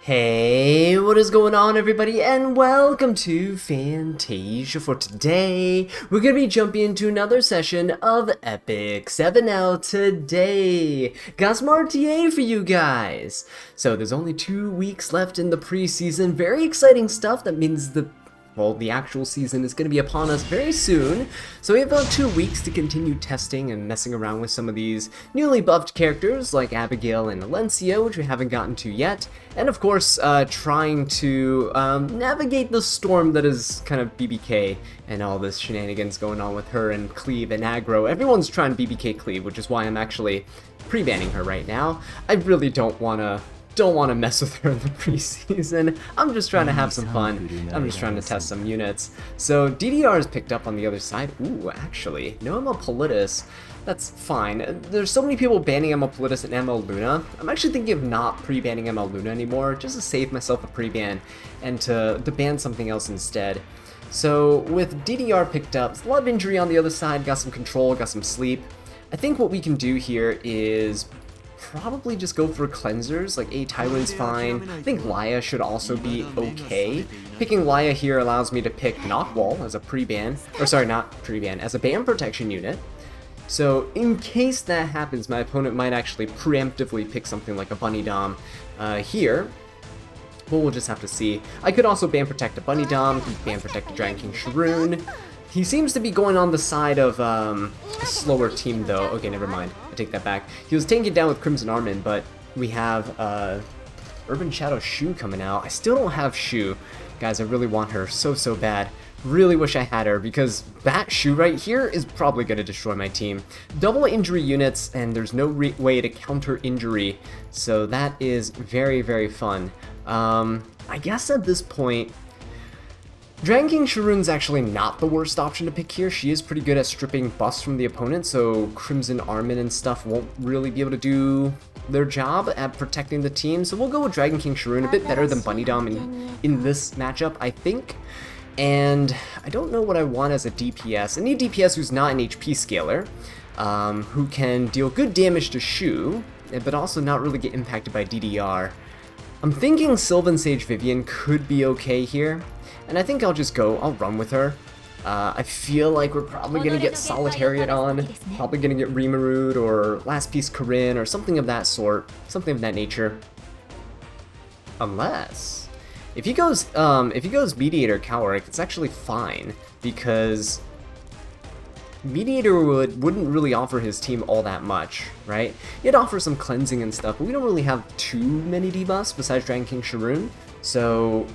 Hey, what is going on everybody, and welcome to Fantasia. For today, we're going to be jumping into another session of Epic 7L today. Got some RTA for you guys. So there's only 2 weeks left in the preseason. Very exciting stuff. That means the actual season is going to be upon us very soon, so we have about 2 weeks to continue testing and messing around with some of these newly buffed characters like Abigail and Alencia, which we haven't gotten to yet, and of course trying to navigate the storm that is kind of BBK and all this shenanigans going on with her and Cleave and Aggro. Everyone's trying BBK Cleave, which is why I'm actually pre-banning her right now. I really don't want to mess with her in the preseason. I'm just trying to have some fun. I'm just trying to test some units. So DDR is picked up on the other side. Ooh, actually, no ML Politis. That's fine. There's so many people banning ML Politis and ML Luna. I'm actually thinking of not pre-banning ML Luna anymore, just to save myself a pre-ban and to ban something else instead. So with DDR picked up, there's a lot of injury on the other side, got some control, got some sleep. I think what we can do here is probably just go for cleansers, like Tywin's fine. I think Laya should also be okay. Picking Laya here allows me to pick Knockwall as a pre-ban, or sorry, not pre-ban, as a ban protection unit. So in case that happens, my opponent might actually preemptively pick something like a Bunny Dom here. But we'll just have to see. I could also ban protect a Bunny Dom, ban protect a Dragon King Sharoon. He seems to be going on the side of a slower team though. Okay, never mind. I take that back. He was taking it down with Crimson Armin, but we have Urban Shadow Shu coming out. I still don't have Shu. Guys, I really want her so bad. Really wish I had her, because that Shu right here is probably going to destroy my team. Double injury units, and there's no way to counter injury, so that is very fun. I guess at this point, Dragon King Sharoon's actually not the worst option to pick here. She is pretty good at stripping buffs from the opponent, so Crimson Armin and stuff won't really be able to do their job at protecting the team. So we'll go with Dragon King Sharoon, a bit better than Bunny Dom in this matchup, I think. And I don't know what I want as a DPS. I need DPS who's not an HP scaler, who can deal good damage to Shu, but also not really get impacted by DDR. I'm thinking Sylvan Sage Vivian could be okay here. And I think I'll run with her. I feel like we're probably going to get Solitariat on, probably going to get Rimmerud or Last Piece Corinne or something of that sort, something of that nature. Unless, if he goes Mediator Cowric, it's actually fine, because Mediator wouldn't really offer his team all that much, right? He'd offer some cleansing and stuff, but we don't really have too many debuffs besides Dragon King Sharoon, so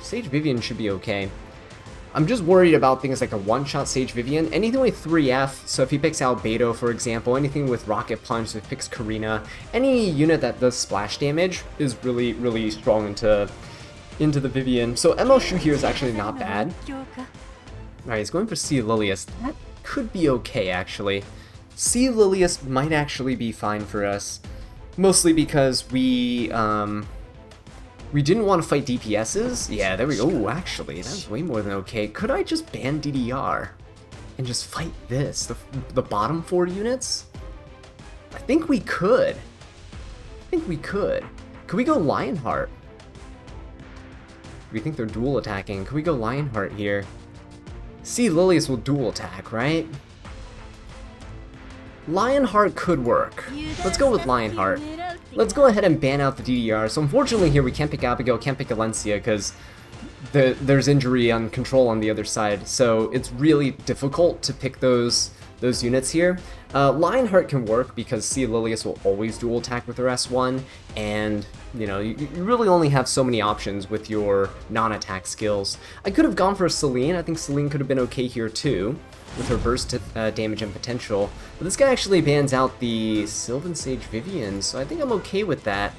Sage Vivian should be okay. I'm just worried about things like a one-shot Sage Vivian. Anything with 3F, so if he picks Albedo, for example, anything with Rocket Punch, so if he picks Karina, any unit that does splash damage is really strong into the Vivian. So ML Shu here is actually not bad. Alright, he's going for C. Lilius. That could be okay, actually. C. Lilius might actually be fine for us, mostly because we didn't want to fight DPSs? Yeah, there we go. Oh, actually, that's way more than okay. Could I just ban DDR and just fight this? The bottom 4 units? I think we could. Could we go Lionheart? We think they're dual attacking. Could we go Lionheart here? See, Lilius will dual attack, right? Lionheart could work. Let's go with Lionheart. Let's go ahead and ban out the DDR. So unfortunately here we can't pick Abigail, can't pick Alencia, because there's injury on control on the other side. So it's really difficult to pick those units here. Lionheart can work because C. Lilius will always dual attack with her S1, and you know, you really only have so many options with your non-attack skills. I could have gone for Celine. I think Celine could have been okay here too, with her burst damage and potential. But this guy actually bans out the Sylvan Sage Vivian, so I think I'm okay with that.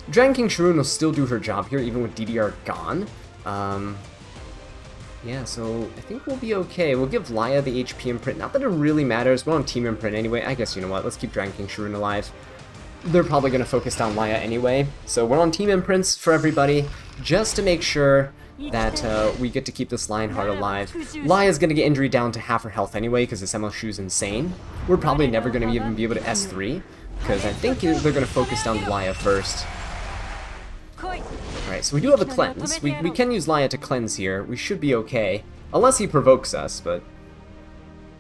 Dragon King Sharoon will still do her job here, even with DDR gone. Yeah, so I think we'll be okay. We'll give Laya the HP imprint. Not that it really matters. We're on team imprint anyway. I guess, you know what, let's keep Dragon King Sharoon alive. They're probably going to focus down Laya anyway. So we're on team imprints for everybody, just to make sure that we get to keep this Lionheart alive. Laya's going to get injury down to half her health anyway, because this ML Shu's insane. We're probably never going to even be able to S3, because I think they're going to focus down Laya first. Alright, so we do have a cleanse. We can use Laia to cleanse here. We should be okay. Unless he provokes us, but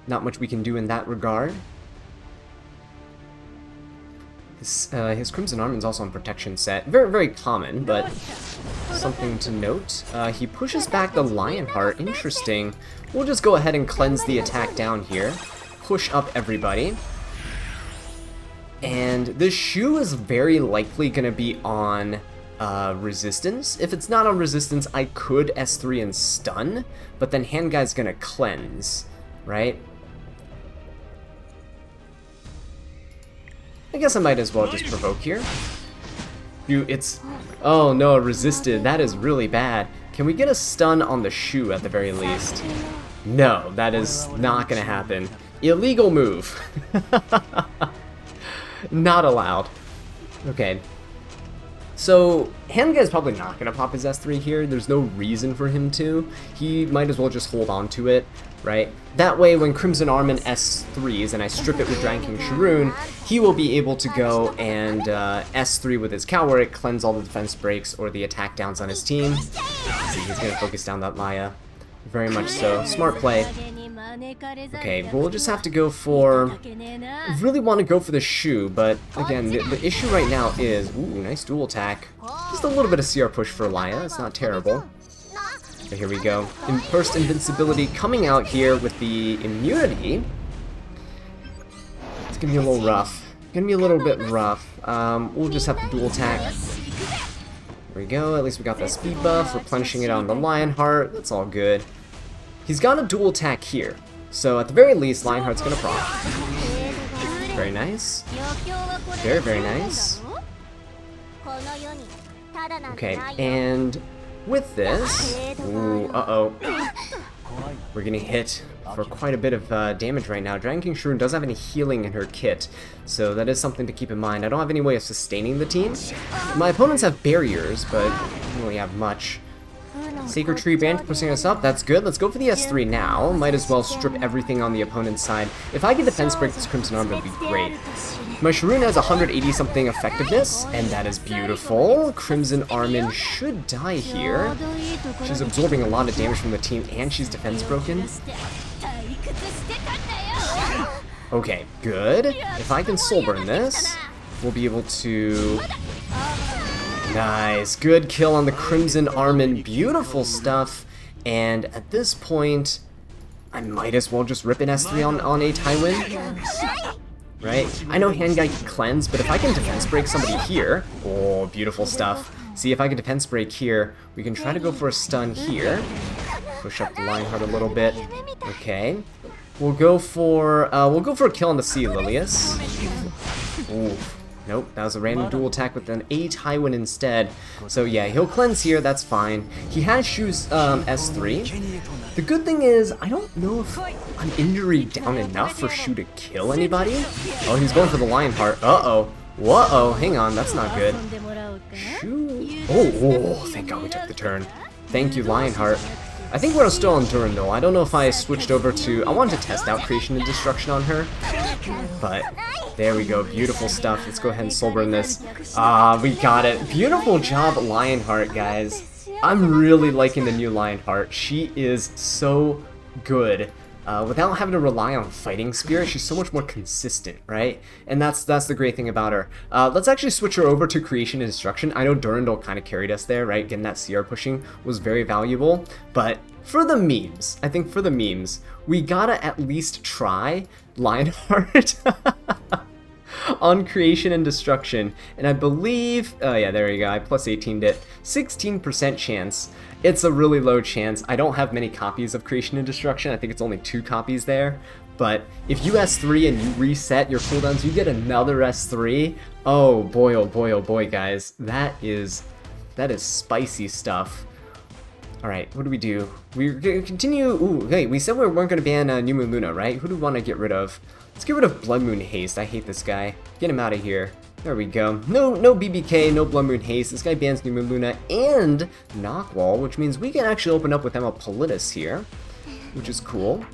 not much we can do in that regard. His Crimson Armor is also on protection set. Very, very common, but something to note. He pushes back the Lionheart. Interesting. We'll just go ahead and cleanse the attack down here. Push up everybody. And this shoe is very likely going to be on resistance. If it's not on resistance, I could S3 and stun, but then Handguy's going to cleanse, right? I guess I might as well just provoke here. Oh no, it resisted. That is really bad. Can we get a stun on the shoe at the very least? No, that is not gonna happen. Illegal move. Not allowed. Okay. So, Handguy is probably not gonna pop his S3 here. There's no reason for him to. He might as well just hold on to it, right? That way, when Crimson Arm and S3s and I strip it with Dragon King Sharoon, he will be able to go and S3 with his Coward, cleanse all the defense breaks or the attack downs on his team. See, he's gonna focus down that Laia. Very much so. Smart play. Okay, we'll just have to go for... really want to go for the shoe, but again, the issue right now is... Ooh, nice dual attack. Just a little bit of CR push for Laia. It's not terrible. So here we go. Burst invincibility coming out here with the immunity. It's gonna be a little rough. Gonna be a little bit rough. We'll just have to dual attack. There we go. At least we got that speed buff. Replenishing it on the Lionheart. That's all good. He's got a dual attack here. So at the very least, Lionheart's gonna proc. Very nice. Very, very nice. Okay, and with this... Ooh, uh-oh. We're getting hit for quite a bit of damage right now. Dragon King Sharoon doesn't have any healing in her kit, so that is something to keep in mind. I don't have any way of sustaining the team. My opponents have barriers, but I don't really have much. Sacred Tree Branch pushing us up, that's good. Let's go for the S3 now. Might as well strip everything on the opponent's side. If I can defense break this Crimson Arm, that would be great. My Sharoon has 180-something effectiveness, and that is beautiful. Crimson Armin should die here. She's absorbing a lot of damage from the team, and she's defense broken. Okay, good. If I can soul burn this, we'll be able to... Nice. Good kill on the Crimson Armin. Beautiful stuff. And at this point, I might as well just rip an S3 on a Tywin. Right? I know Handguy can cleanse, but if I can defense break somebody here... Oh, beautiful stuff. See, if I can defense break here, we can try to go for a stun here. Push up the Lionheart a little bit. Okay. We'll go for a kill on the Sea Lilius. Ooh. Nope, that was a random dual attack with an A Tywin instead. So yeah, he'll cleanse here, that's fine. He has Shu's S3. The good thing is, I don't know if I'm injury down enough for Shu to kill anybody. Oh, he's going for the Lionheart. Uh-oh. Whoa, hang on, that's not good. Shu... Oh, thank God we took the turn. Thank you, Lionheart. I think we're still on Durin though. I don't know if I switched over to... I wanted to test out Creation and Destruction on her. But there we go. Beautiful stuff. Let's go ahead and soul burn this. Ah, we got it. Beautiful job, Lionheart, guys. I'm really liking the new Lionheart. She is so good. Without having to rely on Fighting Spirit, she's so much more consistent, right? And that's the great thing about her. Let's actually switch her over to Creation and Destruction. I know Durandal kind of carried us there, right? Getting that CR pushing was very valuable. But for the memes, I think for the memes, we gotta at least try Lionheart on Creation and Destruction. And I believe, oh yeah, there you go, I plus 18'd it. 16% chance. It's a really low chance. I don't have many copies of Creation and Destruction. I think it's only 2 copies there. But if you S3 and you reset your cooldowns, you get another S3. Oh boy, guys. That is spicy stuff. Alright, what do we do? We're going to continue... Ooh, hey, we said we weren't going to ban New Moon Luna, right? Who do we want to get rid of? Let's get rid of Blood Moon Haste. I hate this guy. Get him out of here. There we go. No BBK, no Blood Moon Haste. This guy bans New Moon Luna and Knockwall, which means we can actually open up with Emma Politis here, which is cool.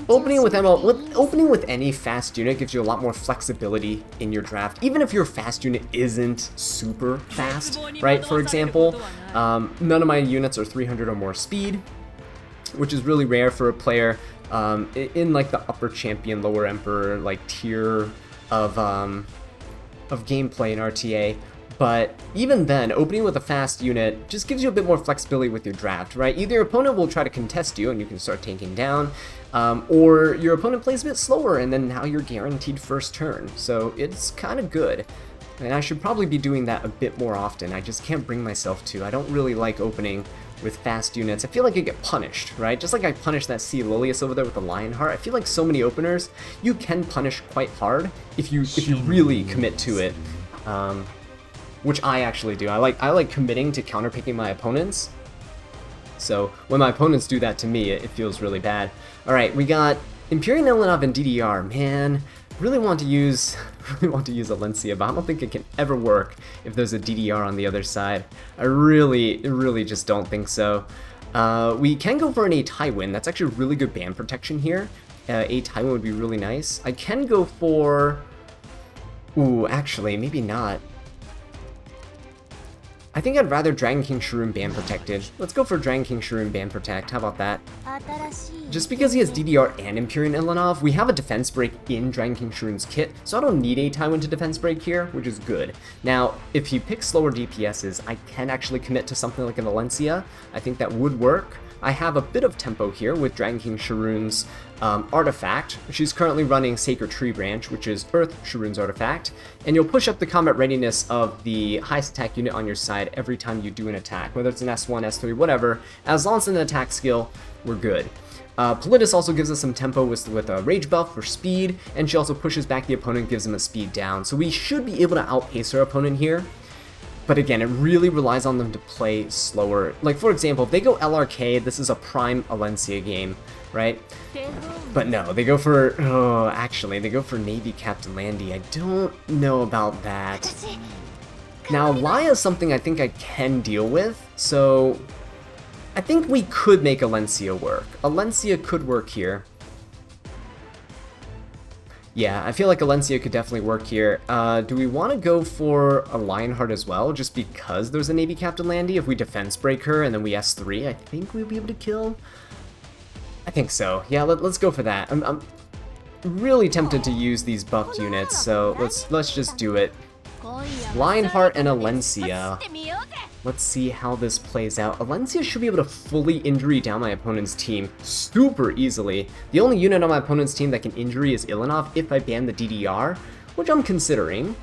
Opening with opening with any fast unit gives you a lot more flexibility in your draft, even if your fast unit isn't super fast, right? For example, none of my units are 300 or more speed, which is really rare for a player in like the upper champion, lower emperor like tier of gameplay in RTA. But even then, opening with a fast unit just gives you a bit more flexibility with your draft, right? Either your opponent will try to contest you and you can start tanking down, or your opponent plays a bit slower and then now you're guaranteed first turn. So it's kind of good. And I should probably be doing that a bit more often. I just can't bring myself to. I don't really like opening with fast units. I feel like I get punished, right? Just like I punished that C. Lilius over there with the Lionheart. I feel like so many openers, you can punish quite hard if you really commit to it. Which I actually do. I like committing to counterpicking my opponents. So when my opponents do that to me, it feels really bad. Alright, we got Imperial Ilanov and DDR. Man, really want to use Alencia, but I don't think it can ever work if there's a DDR on the other side. I really just don't think so. We can go for an A Tywin. That's actually really good band protection here. A Tywin would be really nice. I can go for... Ooh, actually, maybe not. I think I'd rather Dragon King Shroom band protected. Let's go for Dragon King Shroom band protect. How about that? Just because he has DDR and Imperial Ilanov, we have a defense break in Dragon King Shroom's kit, so I don't need a Tywin to defense break here, which is good. Now, if he picks slower DPSs, I can actually commit to something like an Alencia. I think that would work. I have a bit of tempo here with Dragon King Sharoon's artifact. She's currently running Sacred Tree Branch, which is Earth Sharoon's artifact, and you'll push up the combat readiness of the highest attack unit on your side every time you do an attack, whether it's an S1, S3, whatever. As long as it's an attack skill, we're good. Politis also gives us some tempo with a rage buff for speed, and she also pushes back the opponent, gives him a speed down. So we should be able to outpace our opponent here. But again, it really relies on them to play slower. Like, for example, if they go LRK, this is a prime Alencia game, right? But no, they go for... Oh, actually, they go for Navy Captain Landy. I don't know about that. Now, Laia is something I think I can deal with, so... I think we could make Alencia work. Alencia could work here. Yeah, I feel like Alencia could definitely work here. Do we want to go for a Lionheart as well, just because there's a Navy Captain Landy? If we defense break her and then we S3, I think we'll be able to kill. I think so. Yeah, let's go for that. I'm really tempted to use these buffed units, so let's just do it. Lionheart and Alencia. Let's see how this plays out. Alencia should be able to fully injury down my opponent's team super easily. The only unit on my opponent's team that can injury is Ilanov if I ban the DDR, which I'm considering.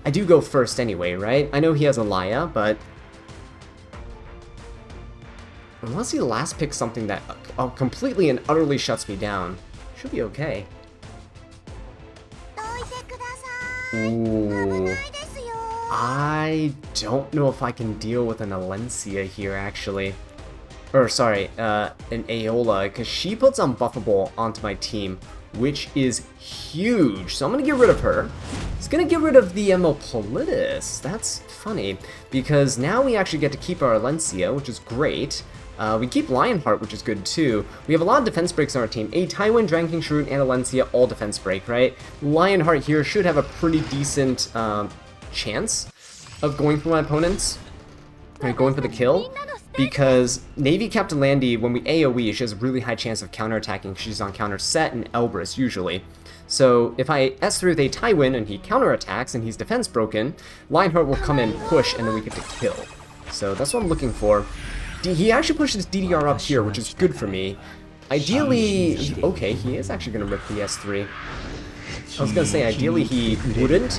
I do go first anyway, right? I know he has a Laia, but... unless he last picks something that completely and utterly shuts me down, should be okay. Ooh. I don't know if I can deal with an Alencia here, actually. Or, sorry, an Aola, because she puts Unbuffable onto my team, which is huge. So I'm going to get rid of her. It's going to get rid of the Politis. That's funny, because now we actually get to keep our Alencia, which is great. We keep Lionheart, which is good too. We have a lot of defense breaks on our team. A Tywin, Dragon King Shroon, and Alencia all defense break, right? Lionheart here should have a pretty decent chance of going for my opponents, right, going for the kill, because Navy Captain Landy, when we AoE, she has a really high chance of counterattacking. She's on counter set and Elbrus usually. So if I S3 with a Tywin and he counterattacks and he's defense broken, Lionheart will come in, push, and then we get to kill. So that's what I'm looking for. He actually pushes DDR up here, which is good for me. Ideally, okay, he is actually going to rip the S3. I was going to say, ideally he wouldn't,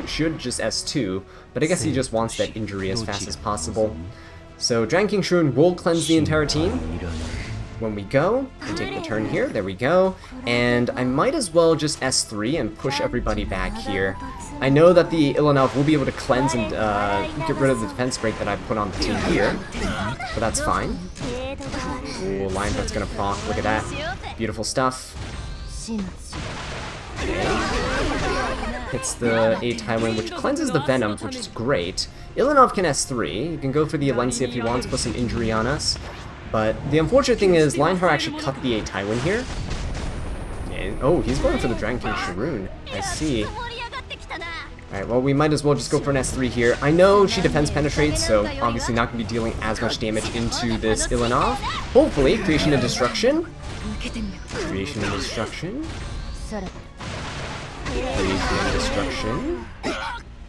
should just S2, but I guess he just wants that injury as fast as possible. So Dragon King Shroon will cleanse the entire team. When we go, and take the turn here, there we go, and I might as well just S3 and push everybody back here. I know that the Ilanov will be able to cleanse and get rid of the defense break that I put on the team here, but that's fine. Ooh, Lionheart's gonna proc, look at that. Beautiful stuff. Hits the A Tywin, which cleanses the Venoms, which is great. Ilanov can S3. You can go for the Alencia if he wants to put some injury on us. But the unfortunate thing is, Lionheart actually cut the A Tywin here. fine. Oh, he's going for the Dragon King Sharoon. I see. Alright, well, we might as well just go for an S3 here. I know she defense penetrates, so obviously not going to be dealing as much damage into this Ilanov. Hopefully, Creation and Destruction. Creation and Destruction. Creation and Destruction.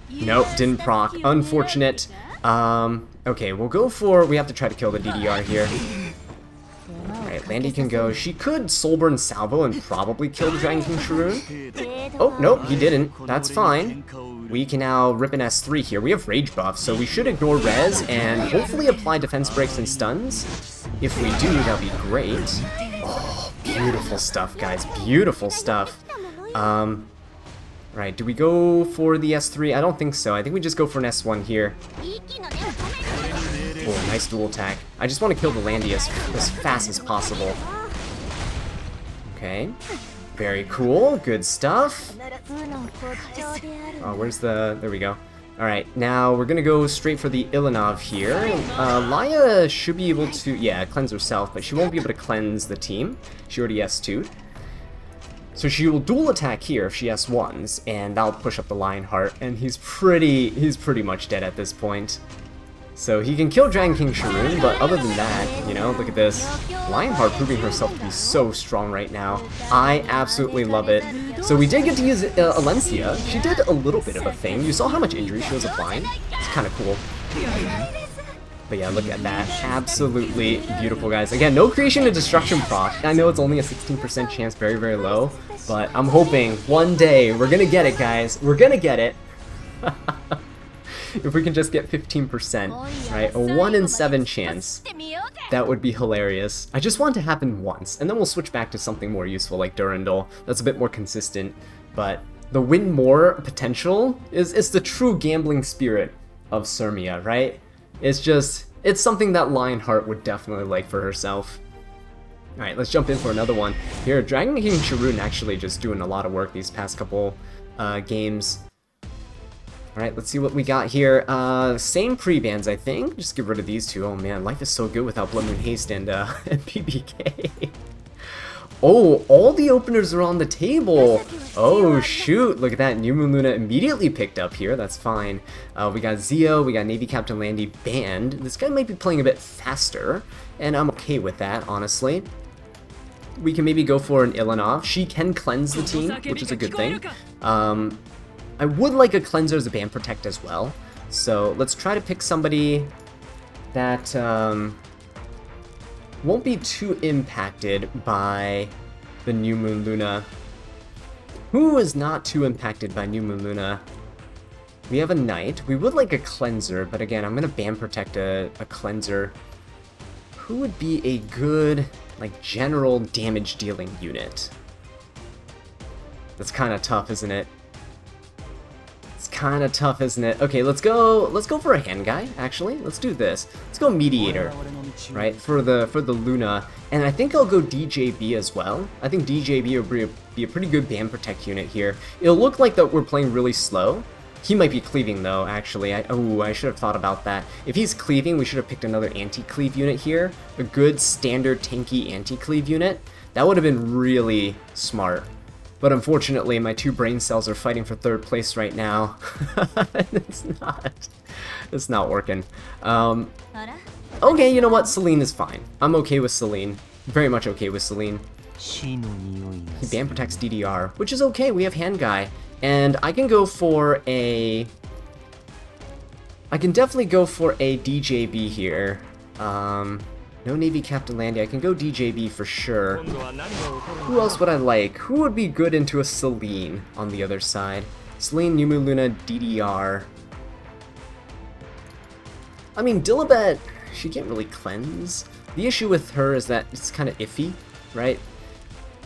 Nope, didn't proc. Unfortunate. Okay, we'll go for... We have to try to kill the DDR here. Alright, Landy can go. She could Soulburn Salvo and probably kill the Dragon King Sharoon. Oh, nope, he didn't. That's fine. We can now rip an S3 here. We have Rage buff, so we should ignore Res and hopefully apply defense breaks and stuns. If we do, that'd be great. Oh, beautiful stuff, guys. Beautiful stuff. Right, do we go for the S3? I don't think so. I think we just go for an S1 here. Oh, nice dual attack. I just want to kill the Landy as fast as possible. Okay. Very cool. Good stuff. Oh, where's the... There we go. Alright, now we're gonna go straight for the Ilanov here. Laya should be able to... Yeah, cleanse herself, but she won't be able to cleanse the team. She already S2'd. So she will dual attack here if she S1s, and that'll push up the Lionheart, and he's pretty much dead at this point. So he can kill Dragon King Sharoon, but other than that, you know, look at this. Lionheart proving herself to be so strong right now. I absolutely love it. So we did get to use Alencia. She did a little bit of a thing. You saw how much injury she was applying? It's kind of cool. But yeah, look at that. Absolutely beautiful, guys. Again, no Creation and Destruction proc. I know it's only a 16% chance, very, very low. But I'm hoping one day we're gonna get it, guys. We're gonna get it. If we can just get 15%, right? A 1 in 7 chance. That would be hilarious. I just want it to happen once, and then we'll switch back to something more useful like Durandal. That's a bit more consistent. But the win more potential is the true gambling spirit of Sirmia, right? It's something that Lionheart would definitely like for herself. Alright, let's jump in for another one. Here, Dragon King Sharoon actually just doing a lot of work these past couple games. Alright, let's see what we got here. Same pre-bans, I think. Just get rid of these two. Oh man, life is so good without Blood Moon Haste and PBK. Oh, all the openers are on the table. Oh shoot, look at that. New Moon Luna immediately picked up here. That's fine. We got Zio, we got Navy Captain Landy banned. This guy might be playing a bit faster, and I'm okay with that, honestly. We can maybe go for an Ilanov. She can cleanse the team, which is a good thing. I would like a cleanser as a ban protect as well. So let's try to pick somebody that won't be too impacted by the New Moon Luna. Who is not too impacted by New Moon Luna? We have a Knight. We would like a cleanser, but again, I'm going to ban protect a cleanser. Who would be a good, like, general damage dealing unit? That's kind of tough, isn't it? Kind of tough, isn't it? Okay, let's go for a hand guy, actually. Let's do this. Let's go Mediator, right, for the Luna, and I think I'll go DJB as well. I think DJB will be a pretty good ban protect unit here. It'll look like that we're playing really slow. He might be cleaving though, actually. I should have thought about that. If he's cleaving, we should have picked another anti-cleave unit here. A good standard tanky anti-cleave unit. That would have been really smart. But unfortunately, my two brain cells are fighting for third place right now. It's not working. Okay, you know what? Celine is fine. I'm okay with Celine. Very much okay with Celine. He ban protects DDR, which is okay. We have hand guy. And I can go for a... I can definitely go for a DJB here. No Navy Captain Landy. I can go DJB for sure. Who else would I like? Who would be good into a Celine on the other side? Celine, New Moon Luna, DDR. I mean, Dilibet, she can't really cleanse. The issue with her is that it's kind of iffy, right?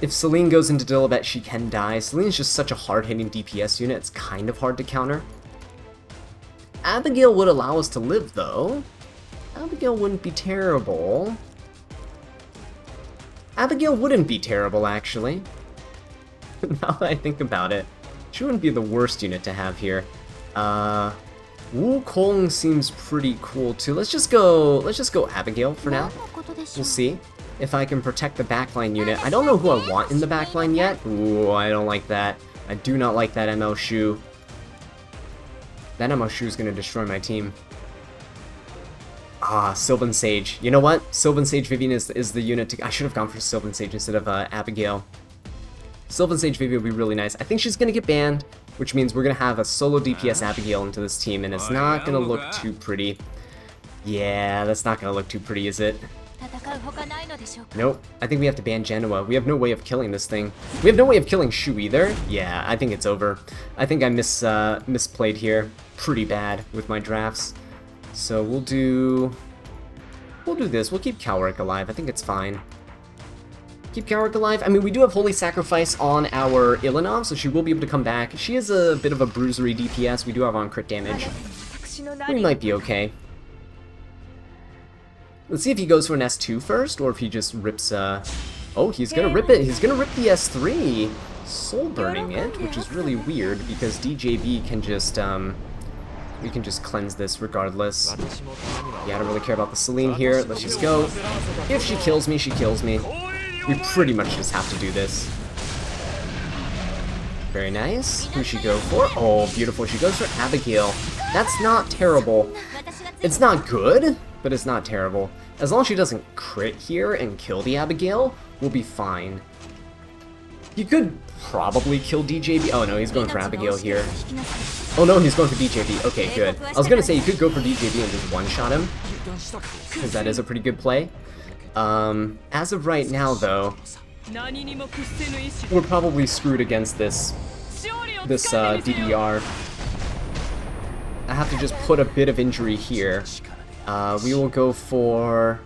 If Celine goes into Dilibet, she can die. Celine's just such a hard-hitting DPS unit, it's kind of hard to counter. Abigail would allow us to live, though. Abigail wouldn't be terrible. Abigail wouldn't be terrible, actually. Now that I think about it, she wouldn't be the worst unit to have here. Wukong seems pretty cool too. Let's just go Abigail for now. We'll see. if I can protect the backline unit. I don't know who I want in the backline yet. Ooh, I don't like that. I do not like that ML Shu. That ML Shu is going to destroy my team. Ah, Sylvan Sage. You know what? Sylvan Sage Vivian is the unit to... I should have gone for Sylvan Sage instead of Abigail. Sylvan Sage Vivian would be really nice. I think she's going to get banned, which means we're going to have a solo DPS Abigail into this team, and it's not going to look too pretty. Yeah, that's not going to look too pretty, is it? Nope. I think we have to ban Genoa. We have no way of killing this thing. We have no way of killing Shu either. Yeah, I think it's over. I think I misplayed here pretty bad with my drafts. So we'll do this. We'll keep Calric alive. I think it's fine. Keep Calric alive. I mean, we do have Holy Sacrifice on our Ilanov, so she will be able to come back. She is a bit of a bruisery DPS. We do have on crit damage. We might be okay. Let's see if he goes for an S2 first, or if he just rips, oh, he's gonna rip it. He's gonna rip the S3. Soul burning it, which is really weird, because DJB can just, we can just cleanse this regardless. Yeah, I don't really care about the Celine here. Let's just go. If she kills me, she kills me. We pretty much just have to do this. Very nice. Who she go for? Oh, beautiful. She goes for Abigail. That's not terrible. It's not good, but it's not terrible. As long as she doesn't crit here and kill the Abigail, we'll be fine. You could probably kill DJB. Oh no, he's going for Abigail here. Oh no, he's going for DJB. Okay, good. I was gonna say you could go for DJB and just one-shot him, because that is a pretty good play. As of right now, though, we're probably screwed against this DDR. I have to just put a bit of injury here. We will go for...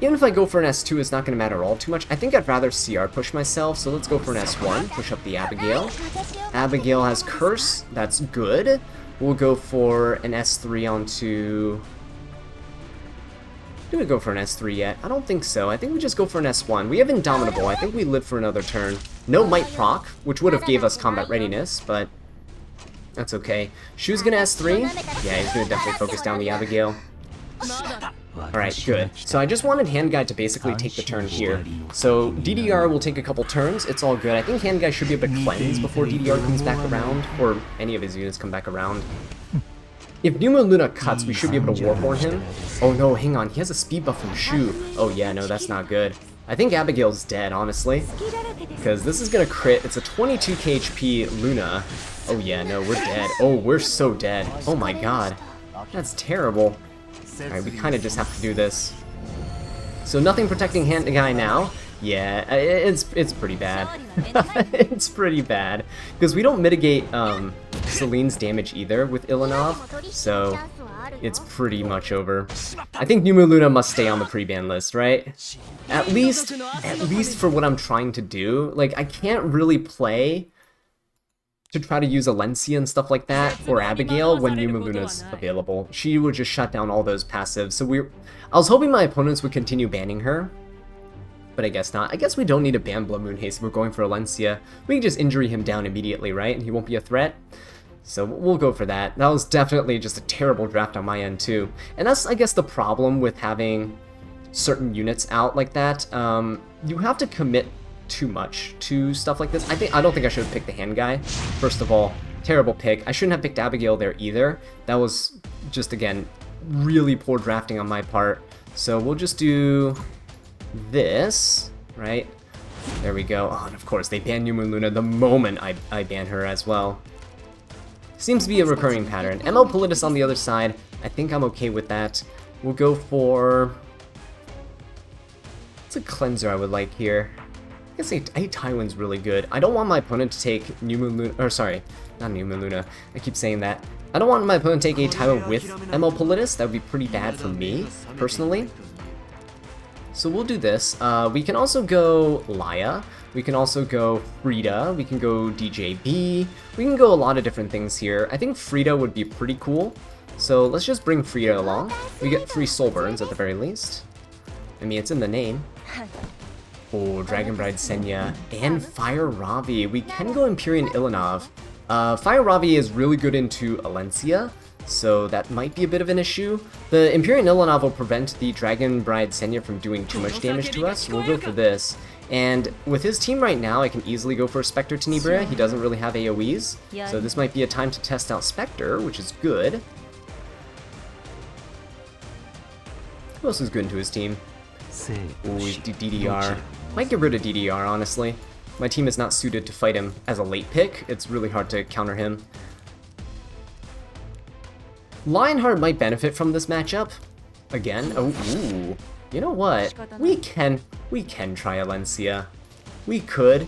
Even if I go for an S2, it's not going to matter all too much. I think I'd rather CR push myself, so let's go for an S1. Push up the Abigail. Abigail has Curse. That's good. We'll go for an S3 onto... Do we go for an S3 yet? I don't think so. I think we just go for an S1. We have Indomitable. I think we live for another turn. No Might proc, which would have gave us combat readiness, but that's okay. Shu's gonna S3. Yeah, he's gonna definitely focus down the Abigail. Alright, good. So I just wanted Handguy to basically take the turn here. So DDR will take a couple turns. It's all good. I think Handguy should be able to cleanse before DDR comes back around, or any of his units come back around. If Numa Luna cuts, we should be able to Warhorn him. Oh no, hang on, he has a speed buff from Shu. Oh yeah, no, that's not good. I think Abigail's dead, honestly, because this is gonna crit. It's a 22 KHP Luna. Oh yeah, no, we're dead. Oh, we're so dead. Oh my god, that's terrible. Alright, we kind of just have to do this. So nothing protecting Handguy now. Yeah, it's pretty bad. It's pretty bad, because we don't mitigate Celine's damage either with Ilanov, so it's pretty much over. I think Numu Luna must stay on the pre-ban list, right? At least for what I'm trying to do. Like, I can't really play to try to use Alencia and stuff like that, or Abigail, when Numu Luna's available. She would just shut down all those passives, so I was hoping my opponents would continue banning her, but I guess not. I guess we don't need to ban Blood Moon Haste if we're going for Alencia. We can just injury him down immediately, right? And he won't be a threat. So we'll go for that. That was definitely just a terrible draft on my end too. And that's, I guess, the problem with having certain units out like that. You have to commit too much to stuff like this. I don't think I should have picked the Handguy. First of all, terrible pick. I shouldn't have picked Abigail there either. That was just, again, really poor drafting on my part. So we'll just do this, right? There we go. Oh, and of course, they ban New Moon Luna the moment I ban her as well. Seems to be a recurring pattern. ML Politis on the other side. I think I'm okay with that. We'll go for... What's a cleanser I would like here? I guess A Tywin's really good. I don't want my opponent to take New Moon Luna... Or sorry, not New Moon Luna. I keep saying that. I don't want my opponent to take A Tywin with ML Politis. That would be pretty bad for me, personally. So we'll do this. We can also go Laya. We can also go Frida. We can go DJB. We can go a lot of different things here. I think Frida would be pretty cool. So let's just bring Frida along. We get free soul burns at the very least. I mean, it's in the name. Oh, Dragon Bride Senya and Fire Ravi. We can go Empyrean Ilanov. Fire Ravi is really good into Alencia. so that might be a bit of an issue. The Imperial Ilanov will prevent the Dragon Bride Senya from doing too much damage to us, so we'll go for this. And with his team right now, I can easily go for a Spectre Tenebria. He doesn't really have AoEs, so this might be a time to test out Spectre, which is good. Who else is good into his team? Ooh, he's DDR. Might get rid of DDR, honestly. My team is not suited to fight him as a late pick. It's really hard to counter him. Lionheart might benefit from this matchup. Again. Oh, ooh. You know what? We can try Alencia. We could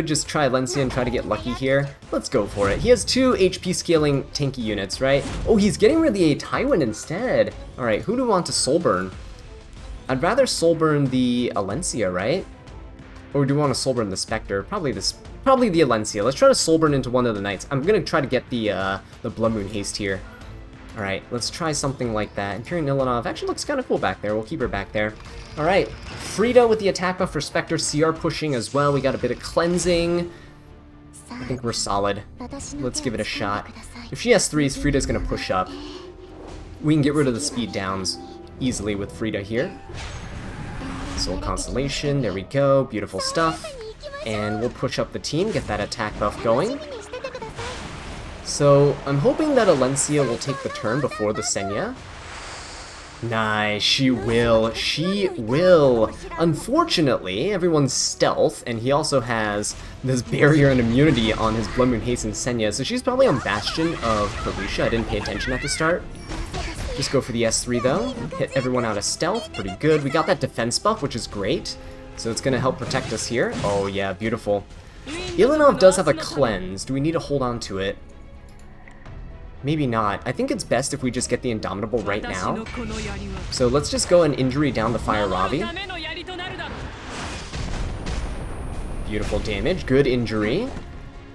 just try Alencia and try to get lucky here. Let's go for it. He has 2 HP scaling tanky units, right? Oh, he's getting rid of the Tywin instead. Alright, who do we want to soulburn? I'd rather soulburn the Alencia, right? Or do we want to soulburn the Spectre? Probably the Alencia. Let's try to soulburn into one of the knights. I'm gonna try to get the Blood Moon Haste here. Alright, let's try something like that. Imperial Ilanov actually looks kind of cool back there. We'll keep her back there. Alright, Frida with the attack buff for Spectre. CR pushing as well. We got a bit of cleansing. I think we're solid. Let's give it a shot. If she has 3s, Frida's gonna push up. We can get rid of the speed downs easily with Frida here. Soul Constellation, there we go. Beautiful stuff. And we'll push up the team, get that attack buff going. So, I'm hoping that Alencia will take the turn before the Senya. Nice, she will. She will. Unfortunately, everyone's stealth, and he also has this barrier and immunity on his Blood Moon Haste and Senya, so she's probably on Bastion of Felucia. I didn't pay attention at the start. Just go for the S3 though. Hit everyone out of stealth, pretty good. We got that defense buff, which is great. So it's gonna help protect us here. Oh yeah, beautiful. Ilanov does have a cleanse. Do we need to hold on to it? Maybe not. I think it's best if we just get the Indomitable right now. So let's just go and injury down the Fire Ravi. Beautiful damage, good injury.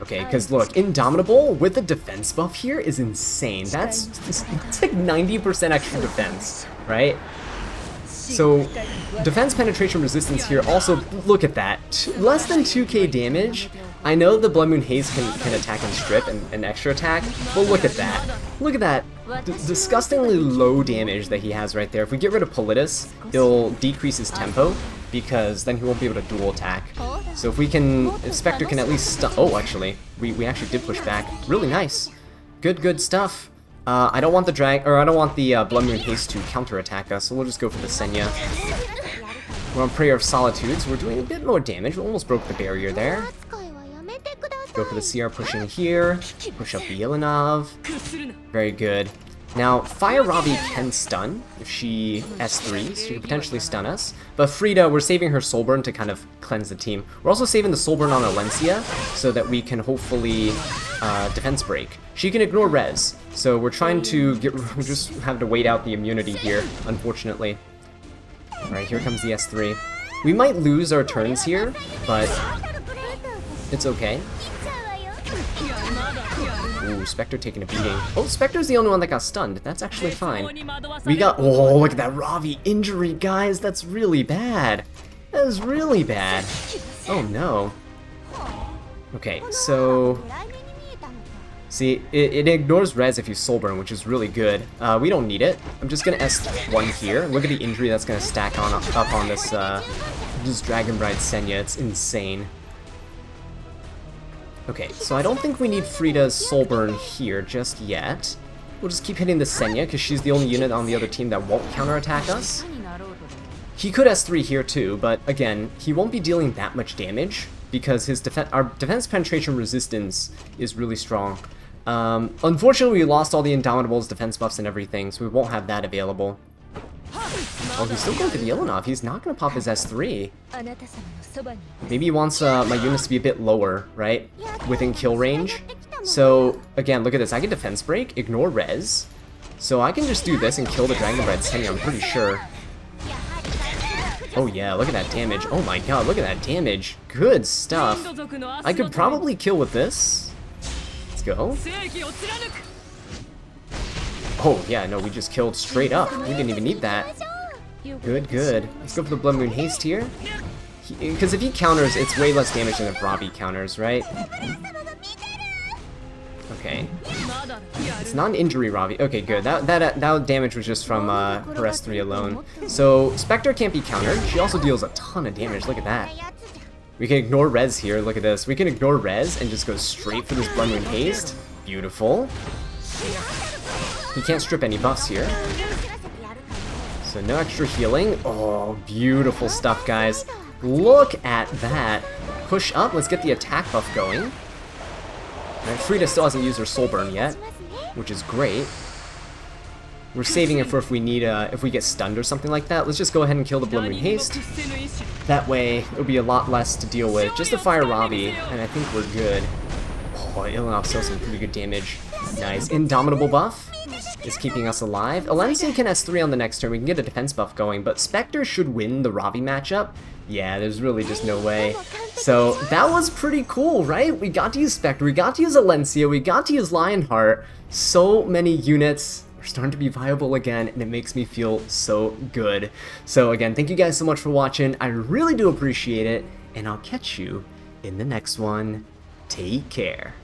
Okay, because look, Indomitable with the defense buff here is insane. That's like 90% extra defense, right? So, defense penetration resistance here also, look at that. Less than 2k damage. I know the Blood Moon Haze can attack and strip and extra attack, but look at that. Look at that disgustingly low damage that he has right there. If we get rid of Politis, it'll decrease his tempo, because then he won't be able to dual attack. So if Spectre can at least stun— oh, actually, we actually did push back. Really nice. Good stuff. I don't want the Blood Moon Haste to counterattack us, so we'll just go for the Senya. We're on Prayer of Solitude, so we're doing a bit more damage. We almost broke the barrier there. Go for the CR pushing here. Push up the Ilanov. Very good. Now, Fire Ravi can stun if she S3s. She could potentially stun us. But Frida, we're saving her Soulburn to kind of cleanse the team. We're also saving the Soulburn on Alencia so that we can hopefully defense break. She can ignore res, so we're trying to we just have to wait out the immunity here, unfortunately. Alright, here comes the S3. We might lose our turns here, but it's okay. Ooh, Spectre taking a beating. Oh, Spectre's the only one that got stunned. That's actually fine. We got— oh, look at that Ravi injury, guys. That's really bad. That is really bad. Oh, no. Okay, so— see, it ignores res if you Soulburn, which is really good. We don't need it. I'm just gonna S1 here. Look at the injury that's gonna stack up on this Dragon Bride Senya. It's insane. Okay, so I don't think we need Frida's Soulburn here just yet. We'll just keep hitting the Senya, because she's the only unit on the other team that won't counterattack us. He could S3 here too, but again, he won't be dealing that much damage, because our defense penetration resistance is really strong. Unfortunately, we lost all the Indomitables, defense buffs, and everything, so we won't have that available. Oh, he's still going for the Ilanov. He's not going to pop his S3. Maybe he wants my units to be a bit lower, right? Within kill range. So, again, look at this. I can defense break, ignore res. So I can just do this and kill the Dragon Bride Senya, I'm pretty sure. Oh yeah, look at that damage. Oh my god, look at that damage. Good stuff. I could probably kill with this. Let's go. Oh yeah, no, we just killed straight up. We didn't even need that. Good. Let's go for the Blood Moon Haste here. Because if he counters, it's way less damage than if Ravi counters, right? Okay. It's not an injury, Ravi. Okay, good. That damage was just from her S3 alone. So Spectre can't be countered. She also deals a ton of damage. Look at that. We can ignore res here. Look at this. We can ignore res and just go straight for this Blundering Haste. Beautiful. He can't strip any buffs here. So no extra healing. Oh, beautiful stuff, guys. Look at that. Push up. Let's get the attack buff going. Right, Frida still hasn't used her soul burn yet, which is great. We're saving it for if we need if we get stunned or something like that. Let's just go ahead and kill the Blundering Haste. That way, it'll be a lot less to deal with. Just to fire Ravi, and I think we're good. Oh, Ilinoff still some pretty good damage. Nice. Indomitable buff is keeping us alive. Alencia can S3 on the next turn. We can get a defense buff going, but Spectre should win the Ravi matchup. Yeah, there's really just no way. So that was pretty cool, right? We got to use Spectre, we got to use Alencia, we got to use Lionheart. So many units are starting to be viable again, and it makes me feel so good. So again, thank you guys so much for watching. I really do appreciate it, and I'll catch you in the next one. Take care.